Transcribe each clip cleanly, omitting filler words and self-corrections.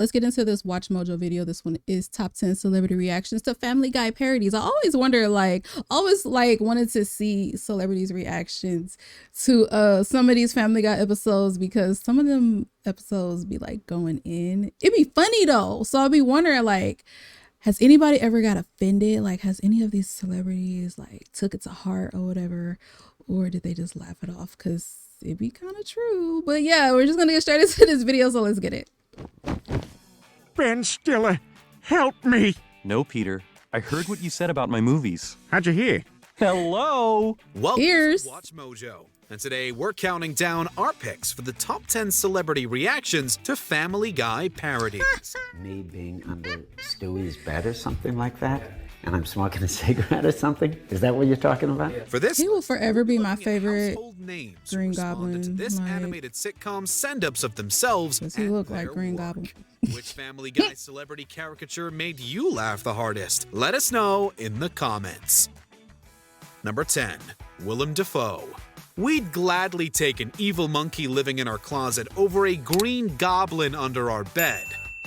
let's get into this Watch Mojo video. This one is top 10 celebrity reactions to Family Guy parodies. I always wonder, wanted to see celebrities' reactions to some of these Family Guy episodes, because some of them episodes be like going in. It'd be funny though. So I'll be wondering, like, has anybody ever got offended? Like, has any of these celebrities like took it to heart or whatever? Or did they just laugh it off? Because it'd be kind of true. But yeah, we're just going to get straight into this video. So let's get it. Ben Stiller, help me. No, Peter. I heard what you said about my movies. How'd you hear? Hello. Welcome Ears. to Watch Mojo. And today we're counting down our picks for the top 10 celebrity reactions to Family Guy parodies. Me being under Stewie's bed or something like that, and I'm smoking a cigarette or something? Is that what you're talking about? For this, He will forever be my favorite household names who Green responded Goblin. to this Like, animated sitcom send-ups of themselves. does he and look like their Green work. Goblin? Which Family Guy celebrity caricature made you laugh the hardest? Let us know in the comments. Number 10, Willem Dafoe. We'd gladly take an evil monkey living in our closet over a green goblin under our bed.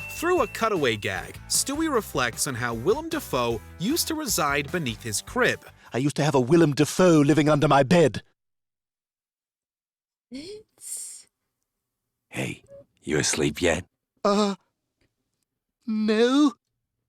Through a cutaway gag, Stewie reflects on how Willem Dafoe used to reside beneath his crib. I used to have a Willem Dafoe living under my bed. Hey, you asleep yet? No.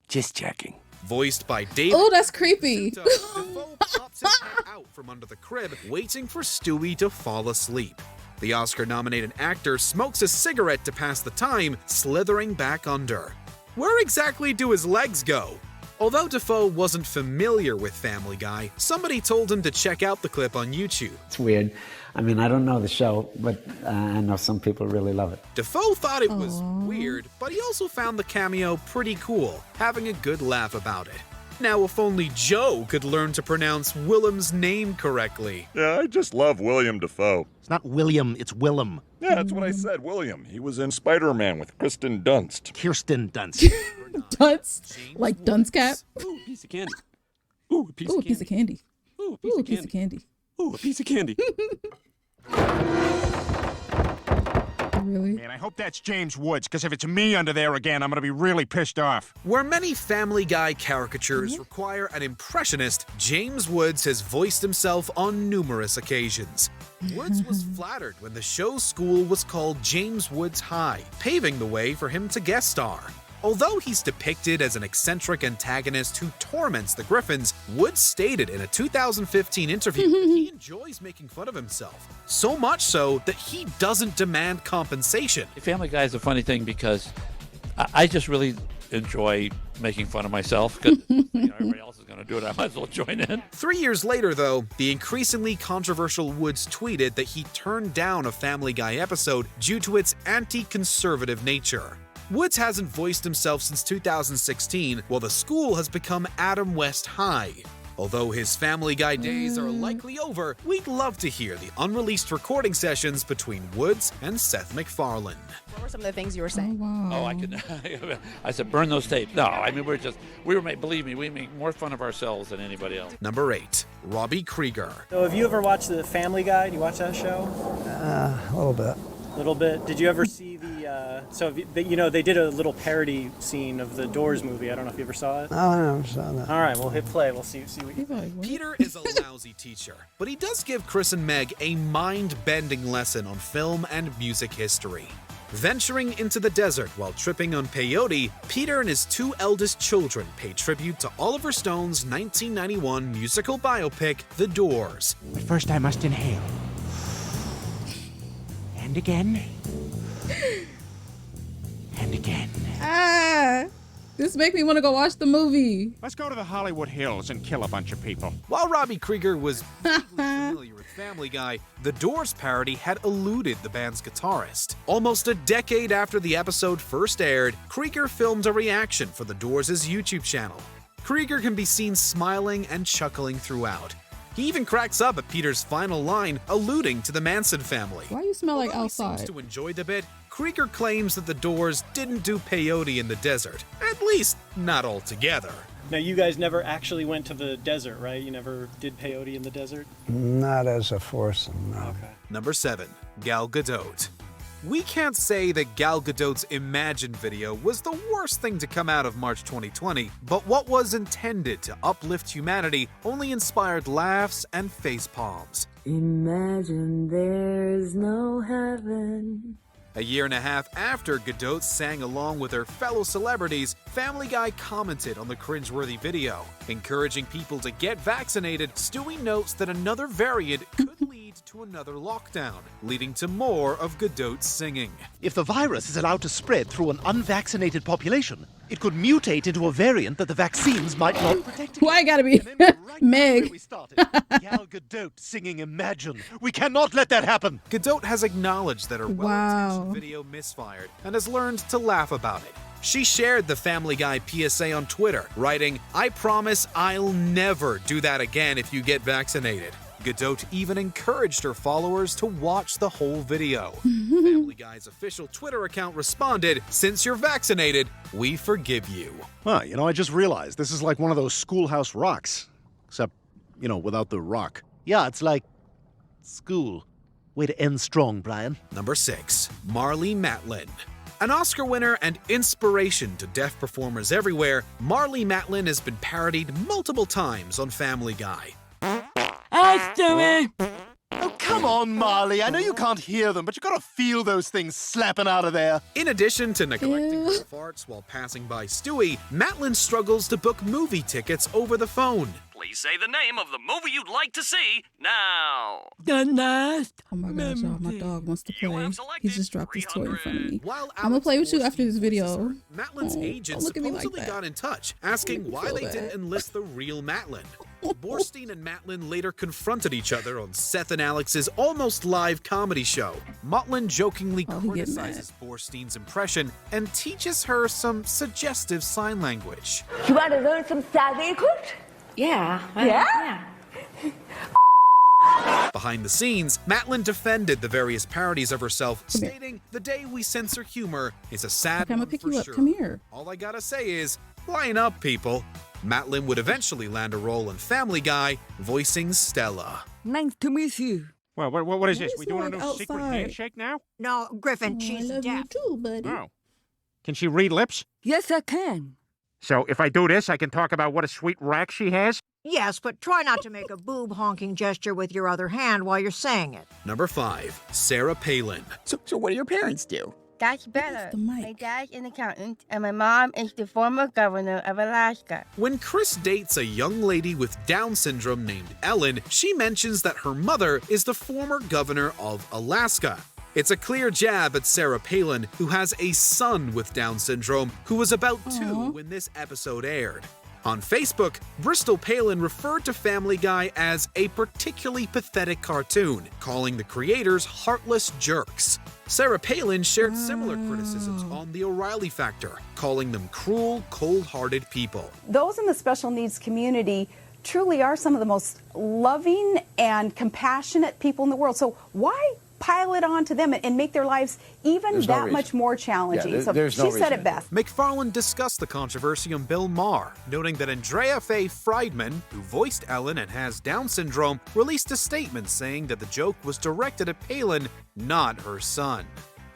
Just checking. Voiced by David. Oh, that's creepy. Dafoe pops his head out from under the crib, waiting for Stewie to fall asleep. The Oscar-nominated actor smokes a cigarette to pass the time, slithering back under. Where exactly do his legs go? Although Dafoe wasn't familiar with Family Guy, somebody told him to check out the clip on YouTube. It's weird. I mean, I don't know the show, but I know some people really love it. Dafoe thought it was weird, but he also found the cameo pretty cool, having a good laugh about it. Now, if only Joe could learn to pronounce Willem's name correctly. Yeah, I just love William Dafoe. It's not William, it's Willem. Yeah, that's what I said, William. He was in Spider-Man with Kristen Dunst. Kirsten Dunst. Dunce. Like dunce cap. Ooh, a piece of candy. Ooh, a piece Ooh, a of piece of candy. candy. Ooh, a Ooh, piece a of piece of candy. candy. Ooh, a piece of candy. Really? Man, I hope that's James Woods, because if it's me under there again, I'm going to be really pissed off. Where many Family Guy caricatures require an impressionist, James Woods has voiced himself on numerous occasions. Woods was flattered when the show's school was called James Woods High, paving the way for him to guest star. Although he's depicted as an eccentric antagonist who torments the Griffins, Woods stated in a 2015 interview that he enjoys making fun of himself. So much so that he doesn't demand compensation. Family Guy is a funny thing because I just really enjoy making fun of myself because everybody else is going to do it. I might as well join in. 3 years later, though, the increasingly controversial Woods tweeted that he turned down a Family Guy episode due to its anti-conservative nature. Woods hasn't voiced himself since 2016, while the school has become Adam West High. Although his Family Guy days are likely over, we'd love to hear the unreleased recording sessions between Woods and Seth MacFarlane. What were some of the things you were saying? Oh, I could. I said, burn those tapes. No, I mean, believe me, we make more fun of ourselves than anybody else. Number 8, Robbie Krieger. So have you ever watched The Family Guy? Do you watch that show? A little bit. A little bit. Did you ever see they did a little parody scene of the Doors movie. I don't know if you ever saw it. Oh, I never saw that. All right, we'll hit play. We'll see what you think. Peter is a lousy teacher, but he does give Chris and Meg a mind-bending lesson on film and music history. Venturing into the desert while tripping on peyote, Peter and his 2 eldest children pay tribute to Oliver Stone's 1991 musical biopic, The Doors. But first I must inhale. And again. And again. This make me want to go watch the movie. Let's go to the Hollywood Hills and kill a bunch of people. While Robbie Krieger was vaguely familiar with Family Guy, the Doors parody had eluded the band's guitarist. Almost a decade after the episode first aired, Krieger filmed a reaction for the Doors' YouTube channel. Krieger can be seen smiling and chuckling throughout. He even cracks up at Peter's final line, alluding to the Manson family. Why you smell like Although outside? He seems to enjoy the bit, Krieger claims that the Doors didn't do peyote in the desert. At least, not altogether. Now, you guys never actually went to the desert, right? You never did peyote in the desert? Not as a foursome, no. Okay. Number 7, Gal Gadot. We can't say that Gal Gadot's Imagine video was the worst thing to come out of March 2020, but what was intended to uplift humanity only inspired laughs and face palms. Imagine there's no heaven. A year and a half after Gadot sang along with her fellow celebrities, Family Guy commented on the cringeworthy video. Encouraging people to get vaccinated, Stewie notes that another variant could lead to another lockdown, leading to more of Gadot's singing. If the virus is allowed to spread through an unvaccinated population, it could mutate into a variant that the vaccines might not protect. Why I gotta be Meg? We started. Gal Gadot singing Imagine. We cannot let that happen. Gadot has acknowledged that her well-intentioned video misfired and has learned to laugh about it. She shared the Family Guy PSA on Twitter, writing, "I promise I'll never do that again if you get vaccinated." Gadot even encouraged her followers to watch the whole video. Family Guy's official Twitter account responded, "Since you're vaccinated, we forgive you." Well, I just realized this is like one of those schoolhouse rocks. Except, without the rock. Yeah, it's like school. Way to end strong, Brian. Number 6. Marlee Matlin. An Oscar winner and inspiration to deaf performers everywhere, Marlee Matlin has been parodied multiple times on Family Guy. Hi, Stewie! Oh, come on, Marlee. I know you can't hear them, but you gotta feel those things slapping out of there. In addition to neglecting her farts while passing by Stewie, Matlin struggles to book movie tickets over the phone. Please say the name of the movie you'd like to see now. The last. Oh my gosh, y'all, my dog wants to play. He just dropped his toy in front of me. I'm gonna play with you after this video. Matlin's agent supposedly got in touch, asking why they didn't enlist the real Matlin. Borstein and Matlin later confronted each other on Seth and Alex's almost live comedy show. Matlin jokingly criticizes Borstein's impression and teaches her some suggestive sign language. You want to learn some sign language? Yeah. Yeah? Behind the scenes, Matlin defended the various parodies of herself, stating, "The day we censor humor is a sad one for sure. Come here. All I gotta say is, line up, people." Matlin would eventually land a role in Family Guy, voicing Stella. Nice to meet you. Well, what is this? We doing a like new secret outside? handshake now? No, Griffin, I she's love deaf. you too, buddy. Oh. Can she read lips? Yes, I can. So if I do this, I can talk about what a sweet rack she has? Yes, but try not to make a boob honking gesture with your other hand while you're saying it. Number 5, Sarah Palin. So what do your parents do? That's better. My dad's an accountant, and my mom is the former governor of Alaska. When Chris dates a young lady with Down syndrome named Ellen, she mentions that her mother is the former governor of Alaska. It's a clear jab at Sarah Palin, who has a son with Down syndrome who was about 2 when this episode aired. On Facebook, Bristol Palin referred to Family Guy as a particularly pathetic cartoon, calling the creators heartless jerks. Sarah Palin shared similar criticisms on The O'Reilly Factor, calling them cruel, cold-hearted people. Those in the special needs community truly are some of the most loving and compassionate people in the world. So why pile it on to them and make their lives even that much more challenging? She said it best. McFarlane discussed the controversy on Bill Maher, noting that Andrea Faye Friedman, who voiced Ellen and has Down syndrome, released a statement saying that the joke was directed at Palin, not her son.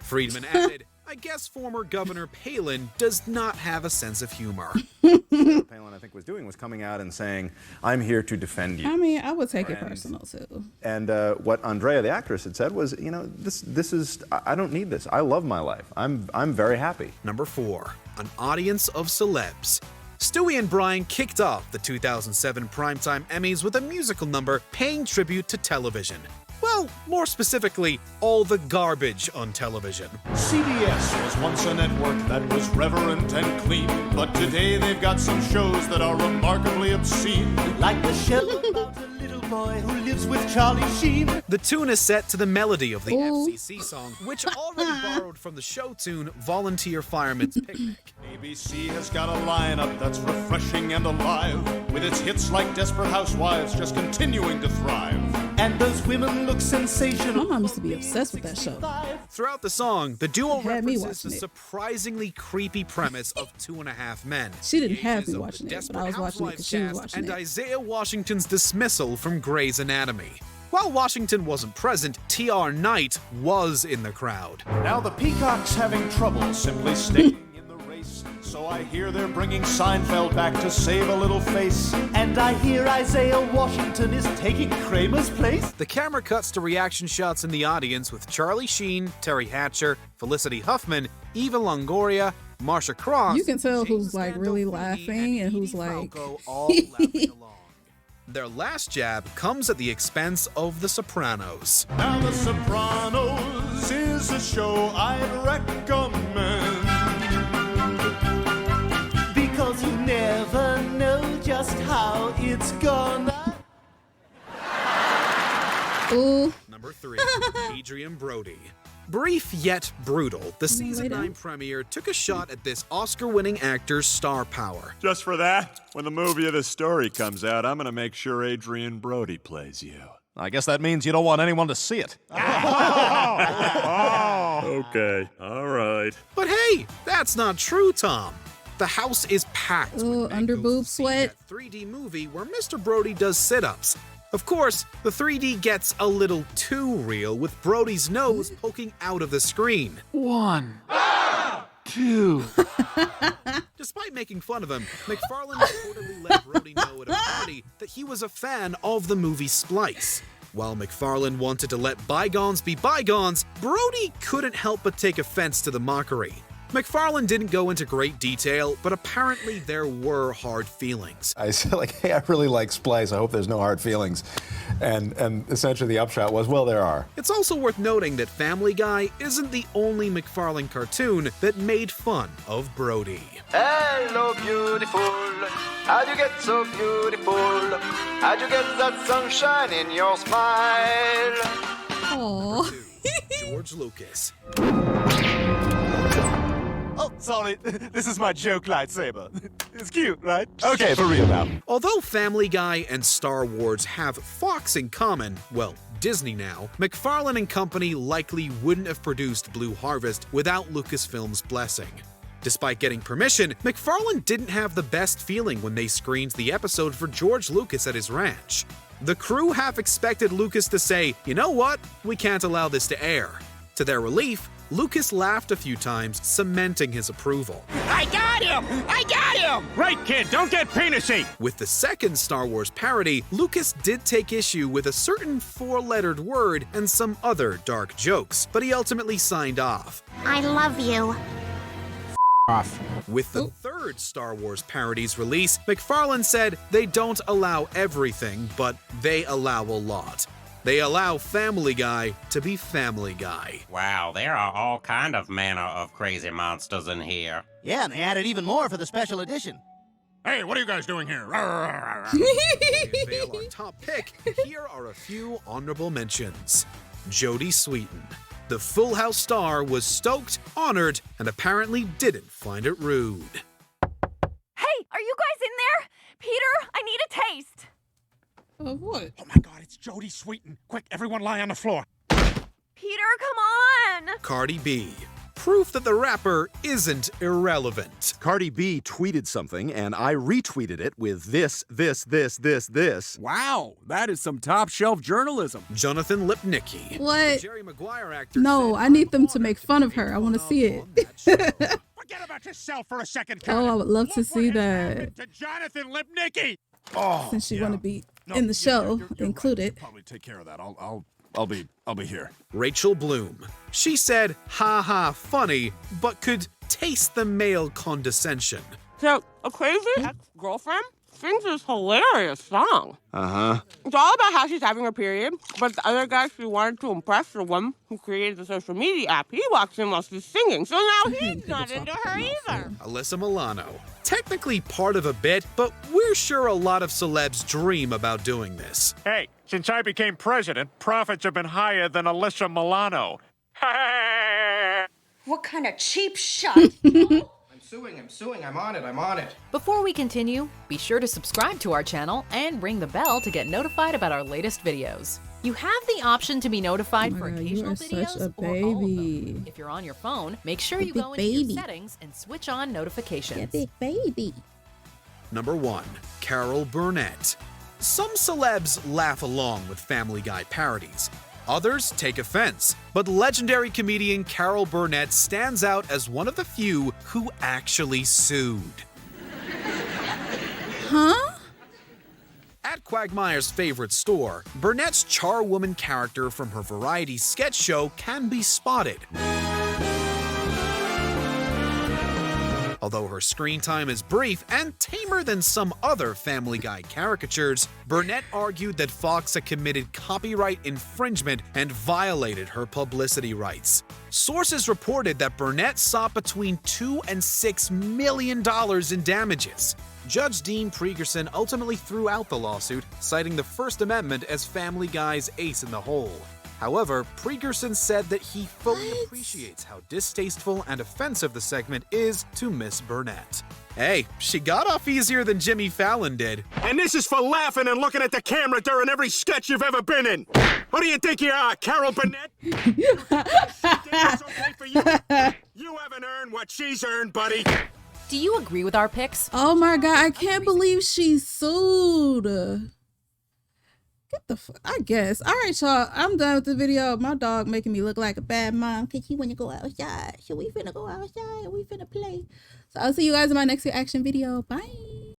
Friedman added, "I guess former Governor Palin does not have a sense of humor." Palin, I think, was doing was coming out and saying, "I'm here to defend you." I mean, I would take it personal too. And what Andrea, the actress, had said was, this is, I don't need this. I love my life. I'm very happy. Number 4, an audience of celebs. Stewie and Brian kicked off the 2007 Primetime Emmys with a musical number paying tribute to television. Well, more specifically, all the garbage on television. CBS was once a network that was reverent and clean, but today they've got some shows that are remarkably obscene. Like the show about a little boy who lives with Charlie Sheen. The tune is set to the melody of the FCC song, which already borrowed from the show tune Volunteer Fireman's Picnic. ABC has got a lineup that's refreshing and alive, with its hits like Desperate Housewives just continuing to thrive. And those women look sensational. My mom used to be obsessed with that show. Throughout the song, the duo references the surprisingly creepy premise of 2.5 Men. She didn't have me watching it, but I was watching it because she was watching and it. Isaiah Washington's dismissal from Grey's Anatomy. While Washington wasn't present, T.R. Knight was in the crowd. Now the Peacock's having trouble simply staying in the race, so I hear they're bringing Seinfeld back to save a little face. And I hear Isaiah Washington is taking Kramer's place. The camera cuts to reaction shots in the audience with Charlie Sheen, Terry Hatcher, Felicity Huffman, Eva Longoria, Marsha Cross. You can tell who's like really laughing and who's like all laughing along. Their last jab comes at the expense of The Sopranos. Now The Sopranos is a show I'd recommend, because you never know just how it's gonna. Ooh. Number 3, Adrien Brody. Brief yet brutal, the season 9 premiere took a shot at this Oscar-winning actor's star power. Just for that, when the movie of the story comes out, I'm gonna make sure Adrien Brody plays you. I guess that means you don't want anyone to see it. Okay, all right. But hey, that's not true, Tom. The house is packed. Ooh, under boob sweat. 3D movie where Mr. Brody does sit-ups. Of course, the 3D gets a little too real with Brody's nose poking out of the screen. 1, 2. Despite making fun of him, McFarlane reportedly let Brody know at a party that he was a fan of the movie Splice. While McFarlane wanted to let bygones be bygones, Brody couldn't help but take offense to the mockery. McFarlane didn't go into great detail, but apparently there were hard feelings. I said, like, hey, I really like Splice. I hope there's no hard feelings. And essentially the upshot was, well, there are. It's also worth noting that Family Guy isn't the only McFarlane cartoon that made fun of Brody. Hello, beautiful. How'd you get so beautiful? How'd you get that sunshine in your smile? Aww. George Lucas. Oh, sorry. This is my joke lightsaber. It's cute, right? Okay, for real now. Although Family Guy and Star Wars have Fox in common, well, Disney now, McFarlane and company likely wouldn't have produced Blue Harvest without Lucasfilm's blessing. Despite getting permission, McFarlane didn't have the best feeling when they screened the episode for George Lucas at his ranch. The crew half expected Lucas to say, you know what, we can't allow this to air. To their relief, Lucas laughed a few times, cementing his approval. I got him! I got him! Right, kid, don't get penisy! With the second Star Wars parody, Lucas did take issue with a certain 4-lettered word and some other dark jokes, but he ultimately signed off. I love you. Off. With the third Star Wars parody's release, McFarlane said they don't allow everything, but they allow a lot. They allow Family Guy to be Family Guy. Wow, there are all kind of manner of crazy monsters in here. Yeah, and they added even more for the special edition. Hey, what are you guys doing here? To unveil our top pick, here are a few honorable mentions. Jodie Sweetin. The Full House star was stoked, honored, and apparently didn't find it rude. Hey, are you guys in there? Peter, I need a taste. Of what? Oh my God, it's Jodie Sweetin. Quick, everyone lie on the floor. Peter, come on! Cardi B. Proof that the rapper isn't irrelevant. Cardi B tweeted something, and I retweeted it with this. Wow, that is some top-shelf journalism. Jonathan Lipnicki. What? Jerry Maguire actor. No, I need them to make fun of her. I want to see it. Forget about yourself for a second, Karen. Oh, I would love to see that. To Jonathan Lipnicki. Oh, Since you want to be in the show, included. Probably take care of that. I'll be here. Rachel Bloom. She said, ha ha, funny, but could taste the male condescension. So, a crazy ex-girlfriend sings this hilarious song. Uh-huh. It's all about how she's having her period, but the other guy she wanted to impress, the one who created the social media app, he walks in while she's singing, so now he's not into her either. Alyssa Milano. Technically part of a bit, but we're sure a lot of celebs dream about doing this. Hey, since I became president, profits have been higher than Alyssa Milano. What kind of cheap shot? I'm suing, I'm on it. Before we continue, be sure to subscribe to our channel and ring the bell to get notified about our latest videos. You have the option to be notified for occasional videos such a or all of baby. them. If you're on your phone, make sure A you big go into baby. your settings and switch on notifications. Big baby. Number 1. Carol Burnett. Some celebs laugh along with Family Guy parodies. Others take offense, but legendary comedian Carol Burnett stands out as one of the few who actually sued. Huh? At Quagmire's favorite store, Burnett's charwoman character from her variety sketch show can be spotted. Although her screen time is brief and tamer than some other Family Guy caricatures, Burnett argued that Fox had committed copyright infringement and violated her publicity rights. Sources reported that Burnett sought between $2 and $6 million in damages. Judge Dean Priegerson ultimately threw out the lawsuit, citing the First Amendment as Family Guy's ace in the hole. However, Priegerson said that he fully appreciates how distasteful and offensive the segment is to Miss Burnett. Hey, she got off easier than Jimmy Fallon did. And this is for laughing and looking at the camera during every sketch you've ever been in. Who do you think you are, Carol Burnett? You haven't earned what she's earned, buddy. Do you agree with our picks? Oh my God, I can't believe she sued. Get the fuck, I guess. All right, y'all, I'm done with the video. My dog making me look like a bad mom because he want to go outside. So we finna go outside and we finna play. So I'll see you guys in my next reaction video. Bye.